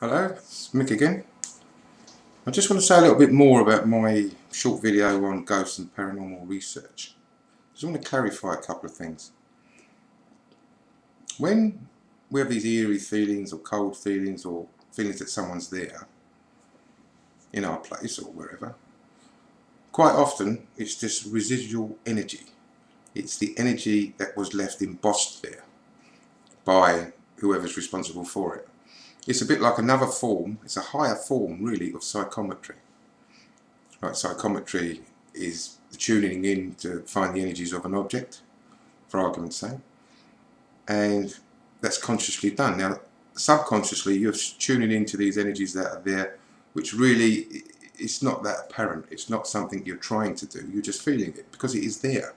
Hello, it's Mick again. I just want to say a little bit more about my short video on ghosts and paranormal research. I just want to clarify a couple of things. When we have these eerie feelings or cold feelings or feelings that someone's there in our place or wherever, quite often it's just residual energy. It's the energy that was left embossed there by whoever's responsible for it. It's a bit like another form, it's a higher form really of psychometry. Right, psychometry is tuning in to find the energies of an object, for argument's sake, and that's consciously done. Now, subconsciously, you're tuning into these energies that are there, which really, it's not that apparent. It's not something you're trying to do. You're just feeling it because it is there,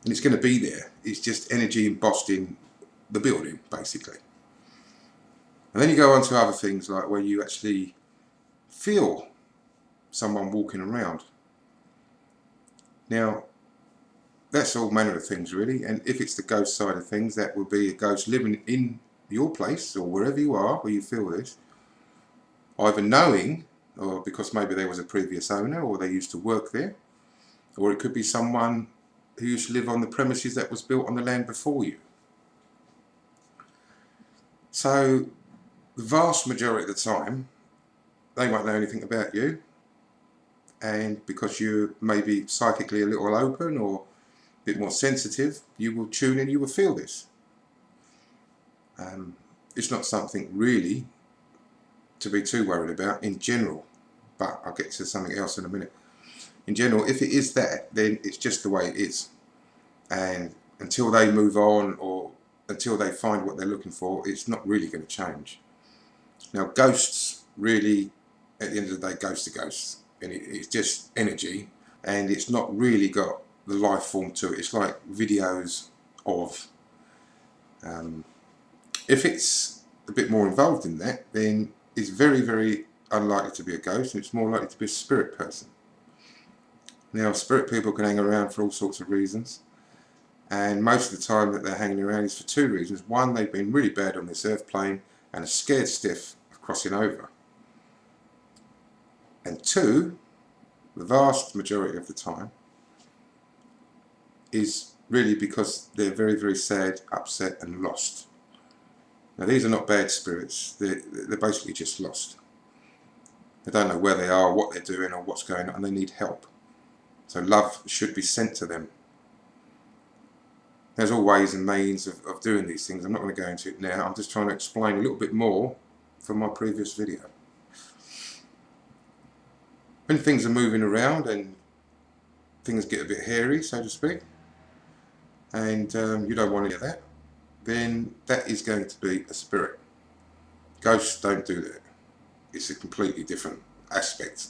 and it's going to be there. It's just energy embossed in the building, basically. And then you go on to other things like where you actually feel someone walking around. Now, that's all manner of things really, and if it's the ghost side of things, that will be a ghost living in your place or wherever you are where you feel this, either knowing, or because maybe there was a previous owner or they used to work there, or it could be someone who used to live on the premises that was built on the land before you. So the vast majority of the time they won't know anything about you, and because you're maybe psychically a little open or a bit more sensitive, you will tune in, you will feel this. It's not something really to be too worried about in general, but I'll get to something else in a minute. In general, if it is that, then it's just the way it is, and until they move on or until they find what they're looking for, it's not really going to change. Now, ghosts really, at the end of the day, ghosts are ghosts, and it's just energy, and it's not really got the life form to it. It's like videos of, if it's a bit more involved in that, then it's very, very unlikely to be a ghost, and it's more likely to be a spirit person. Now, spirit people can hang around for all sorts of reasons, and most of the time that they're hanging around is for two reasons. One, they've been really bad on this earth plane and are scared stiff of crossing over. And two, the vast majority of the time, is really because they're very, very sad, upset and lost. Now, these are not bad spirits, they're basically just lost. They don't know where they are, what they're doing or what's going on, and they need help. So love should be sent to them. There's all ways and means of doing these things. I'm not going to go into it now. I'm just trying to explain a little bit more from my previous video. When things are moving around and things get a bit hairy, so to speak, and you don't want any of that, then that is going to be a spirit. Ghosts don't do that. It's a completely different aspect.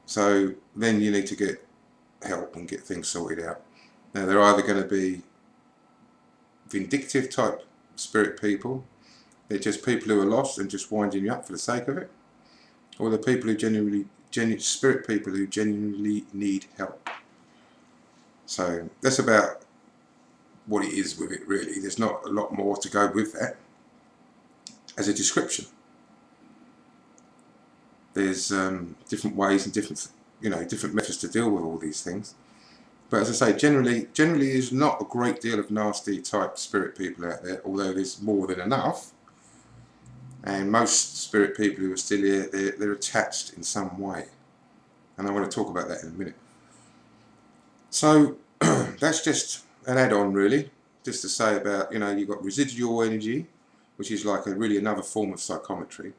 So then you need to get help and get things sorted out. Now, they're either going to be vindictive type spirit people, they're just people who are lost and just winding you up for the sake of it, or the people who spirit people who genuinely need help. So that's about what it is with it really. There's not a lot more to go with that as a description. There's different ways and different methods to deal with all these things. But as I say, generally there's not a great deal of nasty type spirit people out there, although there's more than enough. And most spirit people who are still here, they're attached in some way. And I want to talk about that in a minute. So that's just an add-on really, just to say about, you've got residual energy, which is like really another form of psychometry.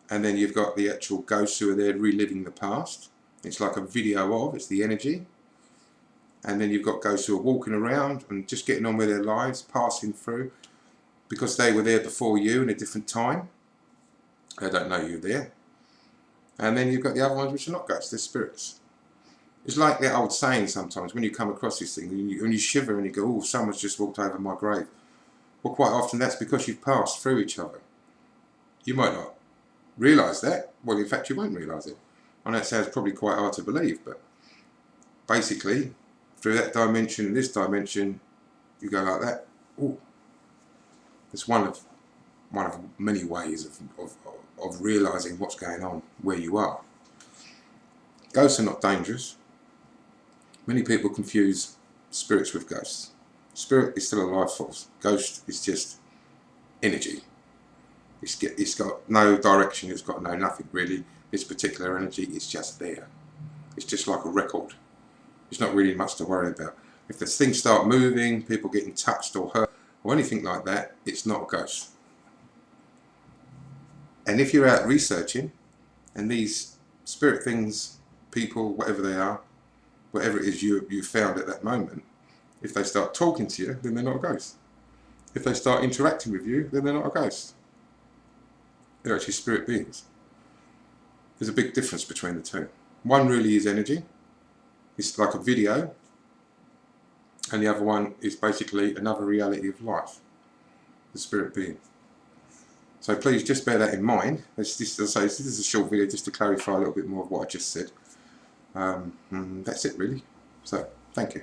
And then you've got the actual ghosts who are there reliving the past. It's like a video of, it's the energy. And then you've got ghosts who are walking around and just getting on with their lives, passing through, because they were there before you in a different time. They don't know you're there. And then you've got the other ones which are not ghosts, they're spirits. It's like that old saying sometimes, when you come across these things, when you shiver and you go, oh, someone's just walked over my grave. Well, quite often that's because you've passed through each other. You might not realise that. Well, in fact, you won't realise it. I know it sounds probably quite hard to believe, but basically, through that dimension and this dimension, you go like that. Ooh, it's one of one of many ways of realising what's going on where you are. Ghosts are not dangerous. Many people confuse spirits with ghosts. Spirit is still a life force. Ghost is just energy. It's got no direction, it's got no nothing really. This particular energy is just there. It's just like a record. It's not really much to worry about. If the things start moving, people getting touched or hurt or anything like that, it's not a ghost. And if you're out researching and these spirit things, people, whatever they are, whatever it is you found at that moment, if they start talking to you, then they're not a ghost. If they start interacting with you, then they're not a ghost. They're actually spirit beings. There's a big difference between the two. One really is energy. It's like a video. And the other one is basically another reality of life. The spirit being. So please just bear that in mind. This is a short video just to clarify a little bit more of what I just said. That's it really. So, thank you.